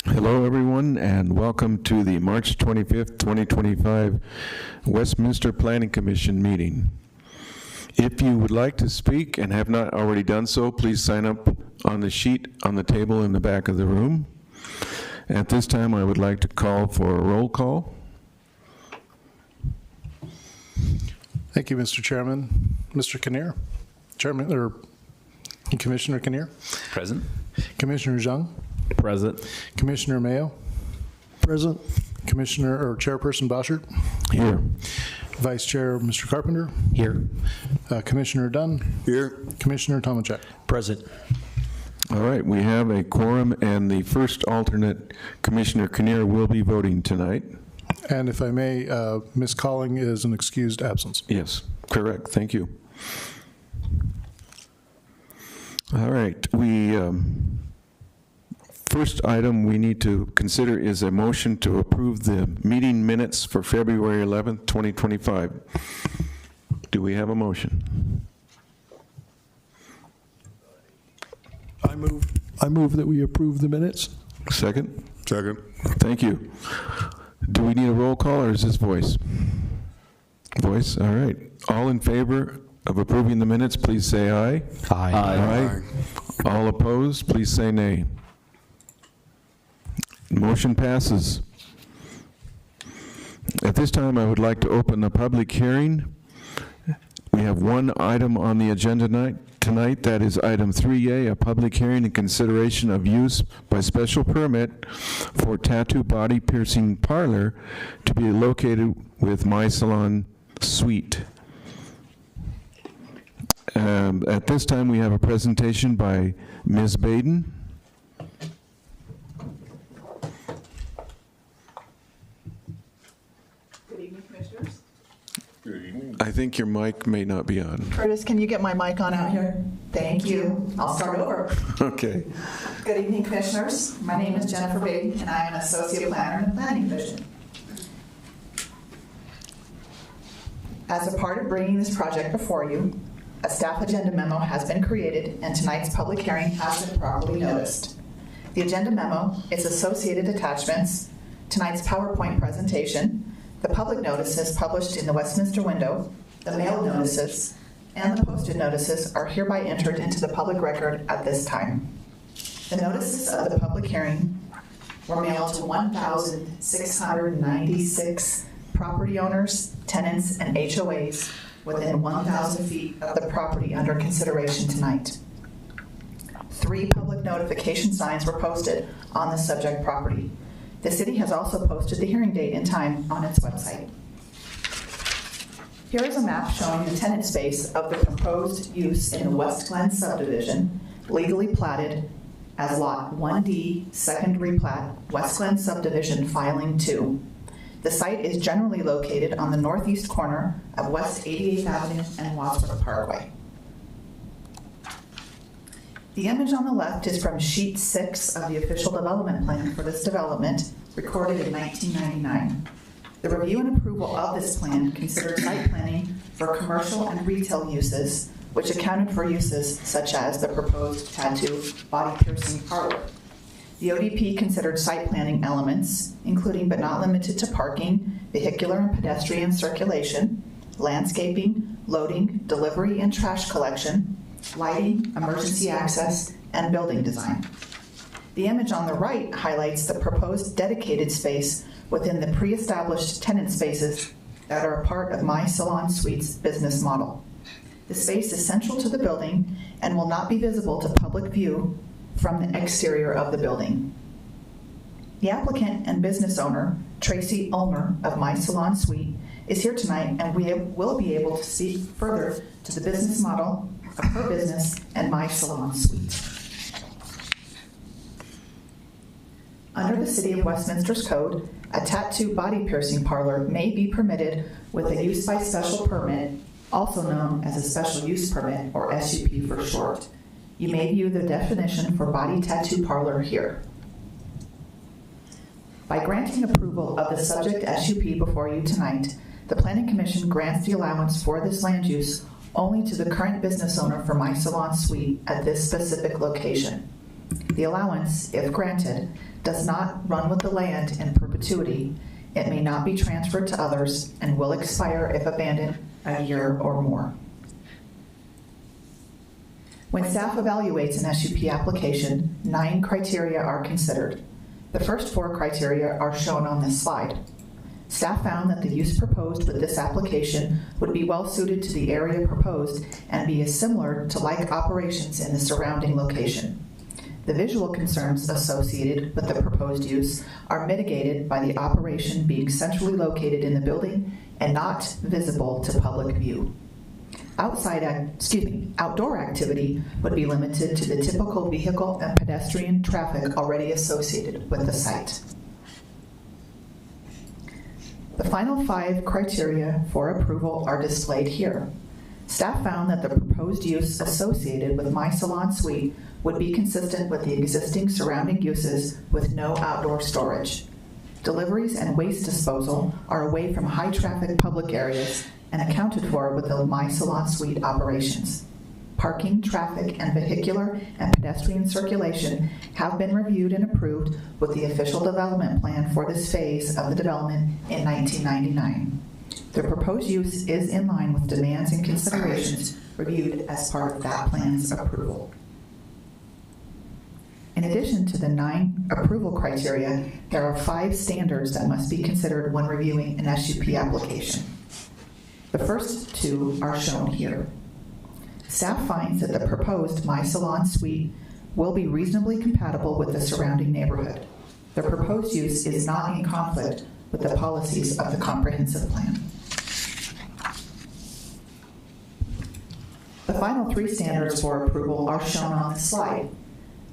Hello, everyone, and welcome to the March 25th, 2025 Westminster Planning Commission meeting. If you would like to speak and have not already done so, please sign up on the sheet on the table in the back of the room. At this time, I would like to call for a roll call. Thank you, Mr. Chairman. Mr. Kinnear, Chairman, or Commissioner Kinnear. Present. Commissioner Zhang. Present. Commissioner Mayo. Present. Commissioner or Chairperson Boschert. Here. Vice Chair Mr. Carpenter. Here. Commissioner Dunn. Here. Commissioner Tomachek. Present. All right, we have a quorum, and the first alternate, Commissioner Kinnear, will be voting tonight. And if I may, Ms. Calling is an excused absence. Yes, correct. Thank you. All right, first item we need to consider is a motion to approve the meeting minutes for February 11th, 2025. Do we have a motion? I move that we approve the minutes. Second? Second. Thank you. Do we need a roll call, or is this voice? Voice, all right. All in favor of approving the minutes, please say aye. Aye. Aye. All opposed, please say nay. Motion passes. At this time, I would like to open the public hearing. We have one item on the agenda tonight. That is item 3A, a public hearing and consideration of use by special permit for tattoo body piercing parlor to be located with My Salon Suite. At this time, we have a presentation by Ms. Baden. I think your mic may not be on. Curtis, can you get my mic on out here? Thank you. I'll start over. Okay. Good evening, Commissioners. My name is Jennifer Baden, and I am an Associate Planner in the Planning Division. As a part of bringing this project before you, a staff agenda memo has been created, and tonight's public hearing has been properly noticed. The agenda memo, its associated attachments, tonight's PowerPoint presentation, the public notices published in the Westminster window, the mailed notices, and the posted notices are hereby entered into the public record at this time. The notices of the public hearing were mailed to 1,696 property owners, tenants, and HOAs within 1,000 feet of the property under consideration tonight. 3 public notification signs were posted on the subject property. The city has also posted the hearing date and time on its website. Here is a map showing the tenant space of the proposed use in the West Glen subdivision, legally platted as Lot 1D, Second Replat, West Glen Subdivision Filing 2. The site is generally located on the northeast corner of West 88th Avenue and Wadsworth Parkway. The image on the left is from sheet 6 of the official development plan for this development, recorded in 1999. The review and approval of this plan considered site planning for commercial and retail uses, which accounted for uses such as the proposed tattoo body piercing parlor. The ODP considered site planning elements, including but not limited to parking, vehicular and pedestrian circulation, landscaping, loading, delivery and trash collection, lighting, emergency access, and building design. The image on the right highlights the proposed dedicated space within the pre-established tenant spaces that are a part of My Salon Suite's business model. The space is central to the building and will not be visible to public view from the exterior of the building. The applicant and business owner, Tracy Ulmer of My Salon Suite, is here tonight, and we will be able to speak further to the business model of her business and My Salon Suite. Under the City of Westminster's code, a tattoo body piercing parlor may be permitted with a use by special permit, also known as a special use permit, or SUP for short. You may view the definition for body tattoo parlor here. By granting approval of the subject SUP before you tonight, the Planning Commission grants the allowance for this land use only to the current business owner for My Salon Suite at this specific location. The allowance, if granted, does not run with the land in perpetuity. It may not be transferred to others and will expire if abandoned a year or more. When staff evaluates an SUP application, 9 criteria are considered. The first 4 criteria are shown on this slide. Staff found that the use proposed with this application would be well suited to the area proposed and be similar to like operations in the surrounding location. The visual concerns associated with the proposed use are mitigated by the operation being centrally located in the building and not visible to public view. Outdoor activity would be limited to the typical vehicle and pedestrian traffic already associated with the site. The final 5 criteria for approval are displayed here. Staff found that the proposed use associated with My Salon Suite would be consistent with the existing surrounding uses with no outdoor storage. Deliveries and waste disposal are away from high-traffic public areas and accounted for with the My Salon Suite operations. Parking, traffic, and vehicular and pedestrian circulation have been reviewed and approved with the official development plan for this phase of the development in 1999. The proposed use is in line with demands and considerations reviewed as part of that plan's approval. In addition to the 9 approval criteria, there are 5 standards that must be considered when reviewing an SUP application. The first 2 are shown here. Staff finds that the proposed My Salon Suite will be reasonably compatible with the surrounding neighborhood. The proposed use is not in conflict with the policies of the comprehensive plan. The final 3 standards for approval are shown on the slide.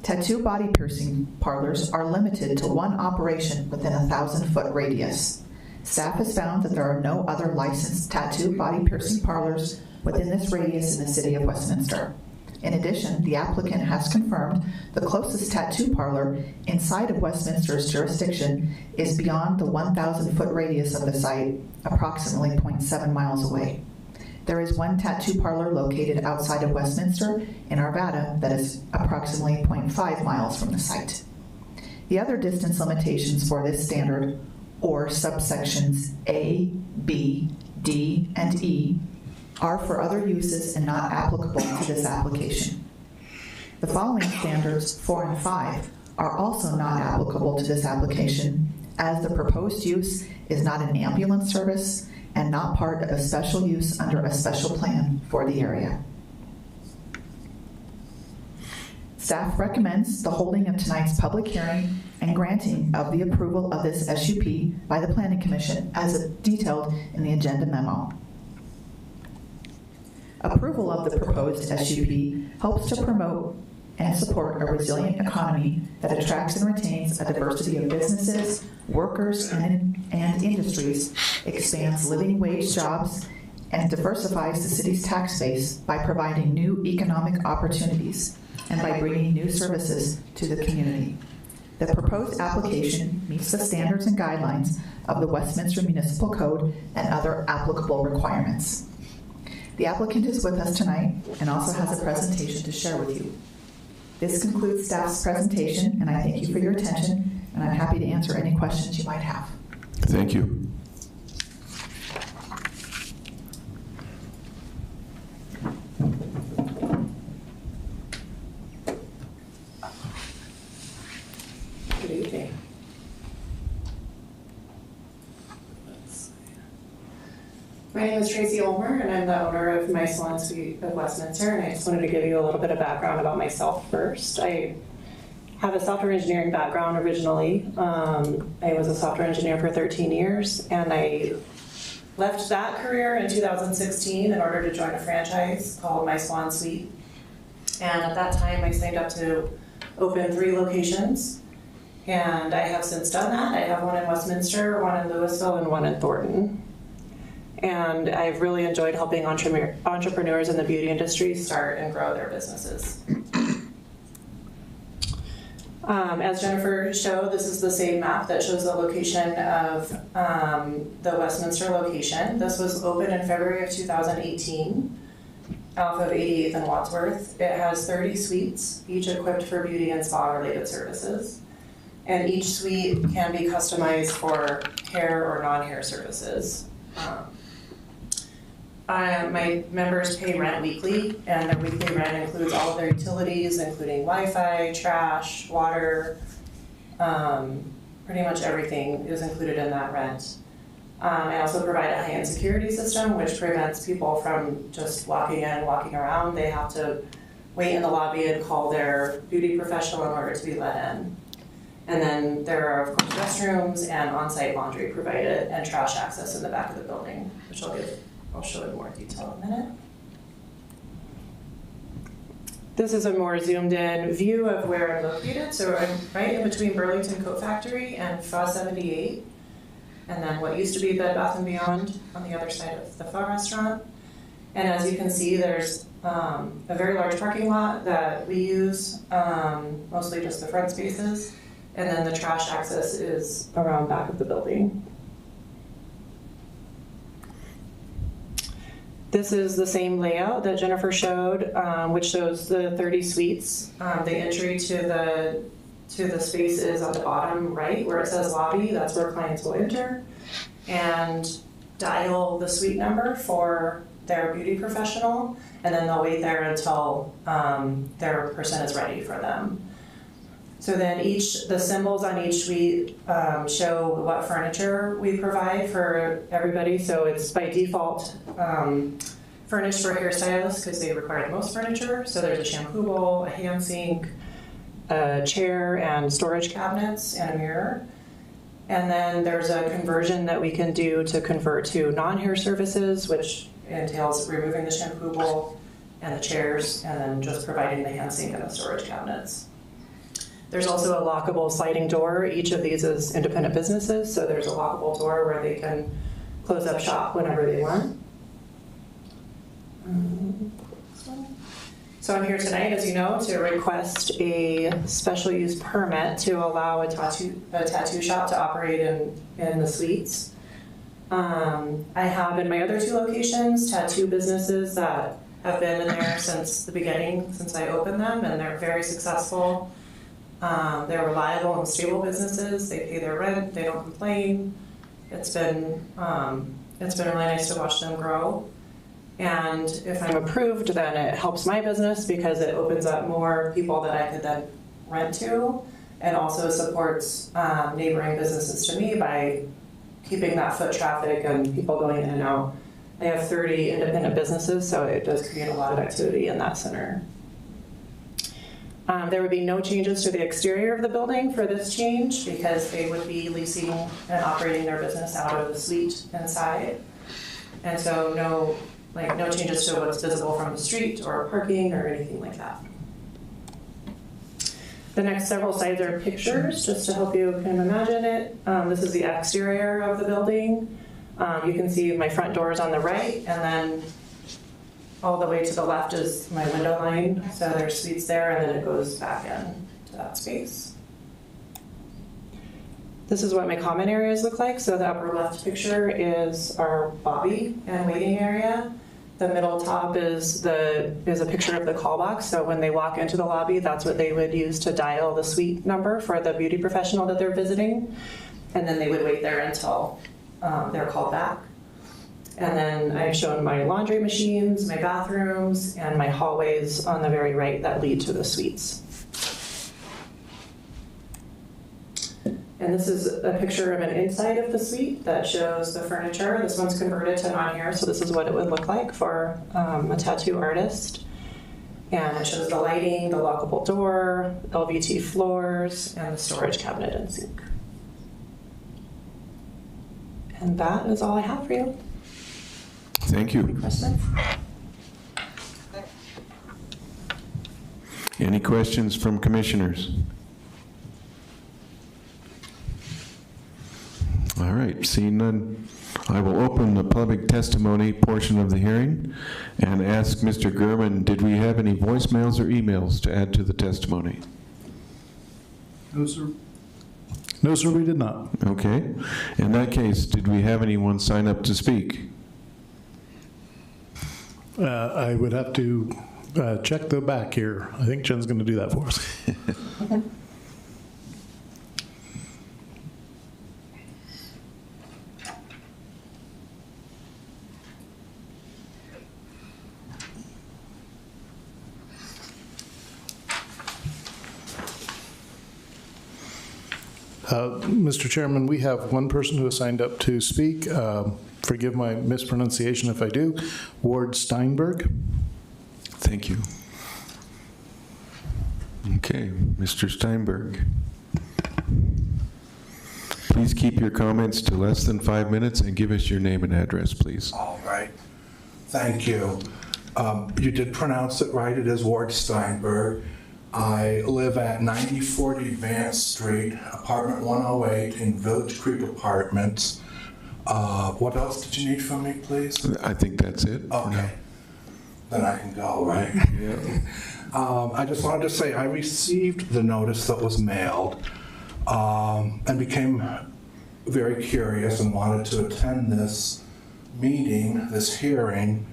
Tattoo body piercing parlors are limited to 1 operation within a 1,000-foot radius. Staff has found that there are no other licensed tattoo body piercing parlors within this radius in the City of Westminster. In addition, the applicant has confirmed the closest tattoo parlor inside of Westminster's jurisdiction is beyond the 1,000-foot radius of the site, approximately 0.7 miles away. There is 1 tattoo parlor located outside of Westminster in Arvada that is approximately 0.5 miles from the site. The other distance limitations for this standard, or subsections A, B, D, and E, are for other uses and not applicable to this application. The following standards, 4 and 5, are also not applicable to this application, as the proposed use is not an ambulance service and not part of a special use under a special plan for the area. Staff recommends the holding of tonight's public hearing and granting of the approval of this SUP by the Planning Commission as detailed in the agenda memo. Approval of the proposed SUP helps to promote and support a resilient economy that attracts and retains a diversity of businesses, workers, and industries, expands living wage jobs, and diversifies the city's tax base by providing new economic opportunities and by bringing new services to the community. The proposed application meets the standards and guidelines of the Westminster Municipal Code and other applicable requirements. The applicant is with us tonight and also has a presentation to share with you. This concludes staff's presentation, and I thank you for your attention, and I'm happy to answer any questions you might have. Thank you. Good evening. My name is Tracy Ulmer, and I'm the owner of My Salon Suite of Westminster, and I just wanted to give you a little bit of background about myself first. I have a software engineering background originally. I was a software engineer for 13 years, and I left that career in 2016 in order to join a franchise called My Salon Suite. And at that time, I signed up to open 3 locations. And I have since done that. I have one in Westminster, one in Louisville, and one in Thornton. And I've really enjoyed helping entrepreneurs in the beauty industry start and grow their businesses. As Jennifer showed, this is the same map that shows the location of the Westminster location. This was opened in February of 2018 off of 88th and Wadsworth. It has 30 suites, each equipped for beauty and spa-related services. And each suite can be customized for hair or non-hair services. My members pay rent weekly, and their weekly rent includes all of their utilities, including Wi-Fi, trash, water, pretty much everything is included in that rent. I also provide a high-end security system, which prevents people from just walking in, walking around. They have to wait in the lobby and call their beauty professional in order to be let in. And then there are, of course, restrooms and on-site laundry provided and trash access in the back of the building, which I'll show in more detail in a minute. This is a more zoomed in view of where I'm located. So I'm right in between Burlington Coat Factory and Pho 78, and then what used to be Bed Bath & Beyond on the other side of the Pho restaurant. And as you can see, there's a very large parking lot that we use, mostly just the front spaces. And then the trash access is around back of the building. This is the same layout that Jennifer showed, which shows the 30 suites. The entry to the space is on the bottom right where it says lobby. That's where clients will enter and dial the suite number for their beauty professional, and then they'll wait there until their person is ready for them. So then the symbols on each suite show what furniture we provide for everybody. So it's by default furnished for hairstylists because they require the most furniture. So there's a shampoo bowl, a hand sink, a chair and storage cabinets, and a mirror. And then there's a conversion that we can do to convert to non-hair services, which entails removing the shampoo bowl and the chairs, and then just providing the hand sink and the storage cabinets. There's also a lockable sliding door. Each of these is independent businesses, so there's a lockable door where they can close up shop whenever they want. So I'm here tonight, as you know, to request a special use permit to allow a tattoo shop to operate in the suites. I have in my other two locations tattoo businesses that have been in there since the beginning, since I opened them, and they're very successful. They're reliable and stable businesses. They pay their rent. They don't complain. It's been really nice to watch them grow. And if I'm approved, then it helps my business because it opens up more people that I could then rent to, and also supports neighboring businesses to me by keeping that foot traffic and people going in and out. I have 30 independent businesses, so it does create a lot of activity in that center. There would be no changes to the exterior of the building for this change because they would be leasing and operating their business out of the suite inside. And so no changes to what's visible from the street or parking or anything like that. The next several slides are pictures, just to help you kind of imagine it. This is the exterior of the building. You can see my front door is on the right, and then all the way to the left is my window line. So there's suites there, and then it goes back in to that space. This is what my common areas look like. So the upper left picture is our lobby and waiting area. The middle top is a picture of the call box. So when they walk into the lobby, that's what they would use to dial the suite number for the beauty professional that they're visiting. And then they would wait there until they're called back. And then I've shown my laundry machines, my bathrooms, and my hallways on the very right that lead to the suites. And this is a picture of an inside of the suite that shows the furniture. This one's converted to non-hair, so this is what it would look like for a tattoo artist. And it shows the lighting, the lockable door, LVT floors, and the storage cabinet and sink. And that is all I have for you. Thank you. Questions? Any questions from commissioners? All right, seeing none, I will open the public testimony portion of the hearing and ask Mr. Gurman, did we have any voicemails or emails to add to the testimony? No, sir. No, sir, we did not. Okay. In that case, did we have anyone sign up to speak? I would have to check the back here. I think Jen's going to do that for us. Mr. Chairman, we have one person who has signed up to speak. Forgive my mispronunciation if I do. Ward Steinberg. Thank you. Okay, Mr. Steinberg. Please keep your comments to less than 5 minutes and give us your name and address, please. All right. Thank you. You did pronounce it right. It is Ward Steinberg. I live at 9040 Vance Street, apartment 108 in Village Creek Apartments. What else did you need from me, please? I think that's it. Okay. Then I can go, right? Yeah. I just wanted to say I received the notice that was mailed and became very curious and wanted to attend this meeting, this hearing,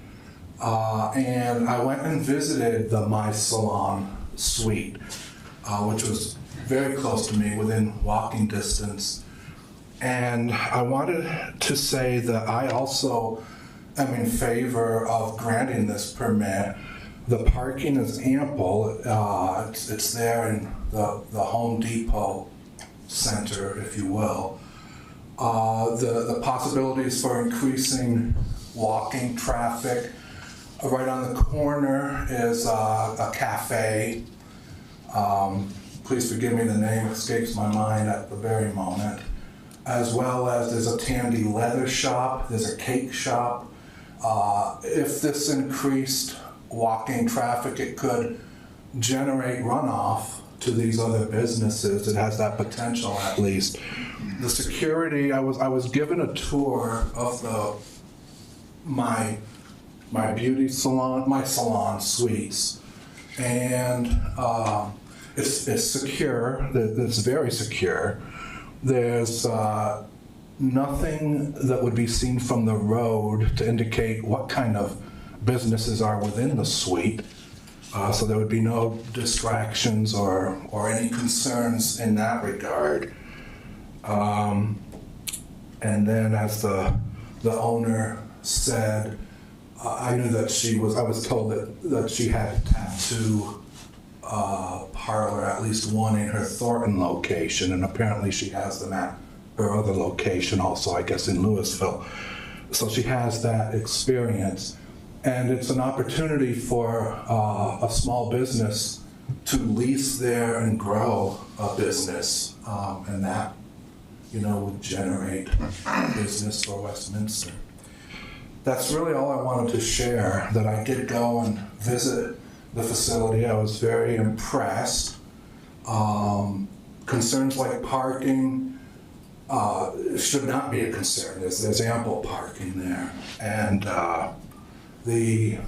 and I went and visited the My Salon suite, which was very close to me, within walking distance. And I wanted to say that I also am in favor of granting this permit. The parking is ample. It's there in the Home Depot center, if you will. The possibilities for increasing walking traffic. Right on the corner is a cafe. Please forgive me, the name escapes my mind at the very moment. As well as there's a Tandy leather shop, there's a cake shop. If this increased walking traffic, it could generate runoff to these other businesses. It has that potential, at least. The security, I was given a tour of my beauty salon, my salon suites, and it's secure. It's very secure. There's nothing that would be seen from the road to indicate what kind of businesses are within the suite. So there would be no distractions or any concerns in that regard. And then, as the owner said, I knew that I was told that she had a tattoo parlor, at least one in her Thornton location, and apparently she has them at her other location also, I guess in Louisville. So she has that experience. And it's an opportunity for a small business to lease there and grow a business, and that, would generate business for Westminster. That's really all I wanted to share, that I did go and visit the facility. I was very impressed. Concerns like parking should not be a concern. There's ample parking there. And the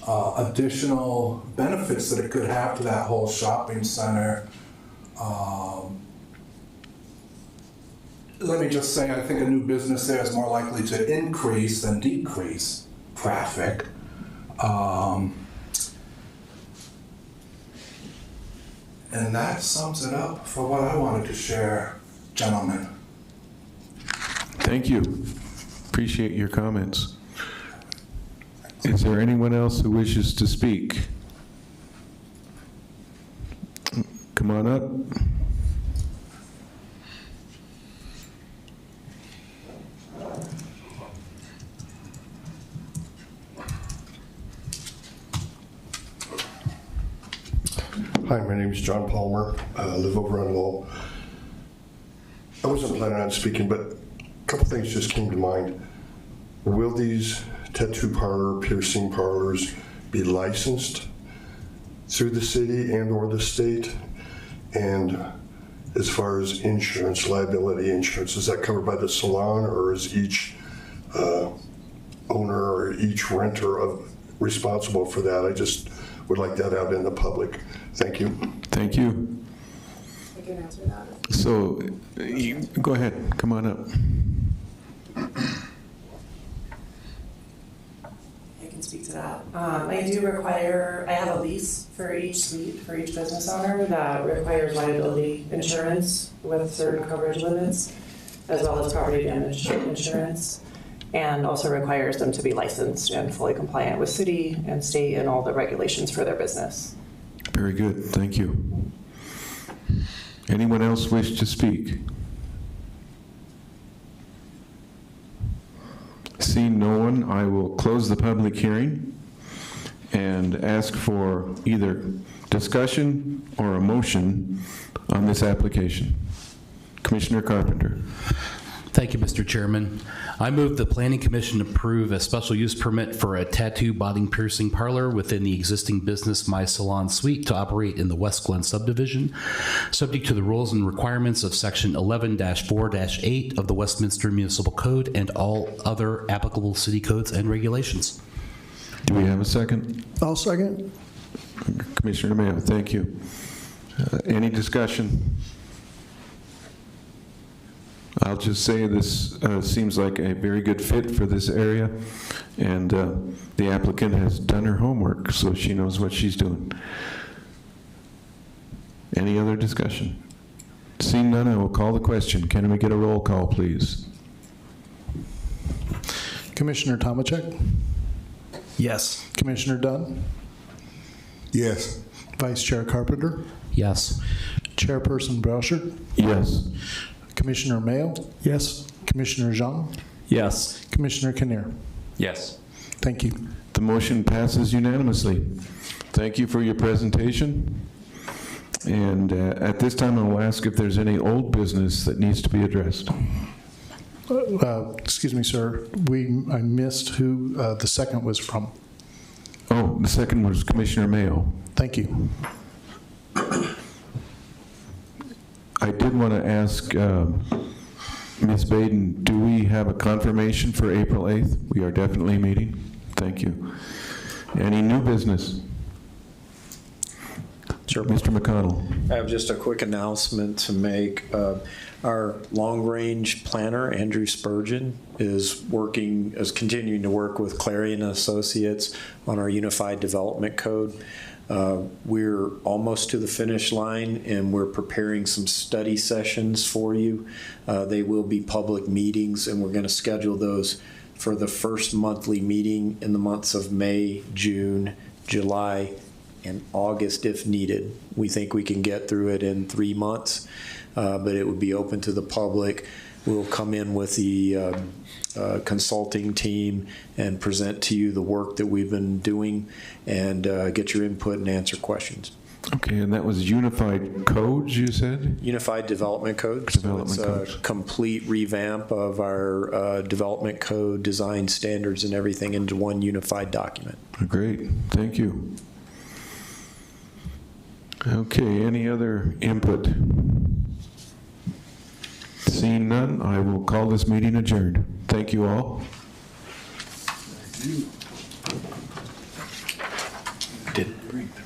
additional benefits that it could have to that whole shopping center, let me just say, I think a new business there is more likely to increase than decrease traffic. And that sums it up for what I wanted to share, gentlemen. Thank you. Appreciate your comments. Is there anyone else who wishes to speak? Come on up. Hi, my name is John Palmer. I live over on Lowell. I wasn't planning on speaking, but a couple things just came to mind. Will these tattoo parlor, piercing parlors be licensed through the city and or the state? And as far as insurance, liability insurance? Is that covered by the salon, or is each owner or each renter responsible for that? I just would like that out in the public. Thank you. Thank you. I can answer that. So, go ahead, come on up. I can speak to that. I have a lease for each suite, for each business owner that requires liability insurance with certain coverage limits, as well as property damage insurance, and also requires them to be licensed and fully compliant with city and state and all the regulations for their business. Very good, thank you. Anyone else wish to speak? Seeing no one, I will close the public hearing and ask for either discussion or a motion on this application. Commissioner Carpenter. Thank you, Mr. Chairman. I move the Planning Commission approve a special use permit for a tattoo body piercing parlor within the existing business My Salon Suite to operate in the West Glen subdivision, subject to the rules and requirements of Section 11-4-8 of the Westminster Municipal Code and all other applicable city codes and regulations. Do we have a second? I'll second. Commissioner Mayo, thank you. Any discussion? I'll just say this seems like a very good fit for this area, and the applicant has done her homework, so she knows what she's doing. Any other discussion? Seeing none, I will call the question. Can we get a roll call, please? Commissioner Tomacek? Yes. Commissioner Dunn? Yes. Vice Chair Carpenter? Yes. Chairperson Brochert? Yes. Commissioner Mayo? Yes. Commissioner Zhang? Yes. Commissioner Kinnear? Yes. Thank you. The motion passes unanimously. Thank you for your presentation. And at this time, I will ask if there's any old business that needs to be addressed. Excuse me, sir. I missed who the second was from. Oh, the second was Commissioner Mayo. Thank you. I did want to ask Ms. Baden, do we have a confirmation for April 8th? We are definitely meeting. Thank you. Any new business? Sure. Mr. McConnell. I have just a quick announcement to make. Our long-range planner, Andrew Spurgeon, is continuing to work with Clarion Associates on our Unified Development Code. We're almost to the finish line, and we're preparing some study sessions for you. They will be public meetings, and we're going to schedule those for the first monthly meeting in the months of May, June, July, and August if needed. We think we can get through it in 3 months, but it would be open to the public. We'll come in with the consulting team and present to you the work that we've been doing and get your input and answer questions. Okay, and that was Unified Codes, you said? Unified Development Codes. Development So Codes. it's a complete revamp of our development code, design standards, and everything into one unified document. Great, thank you. Okay, any other input? Seeing none, I will call this meeting adjourned. Thank you all. Did bring the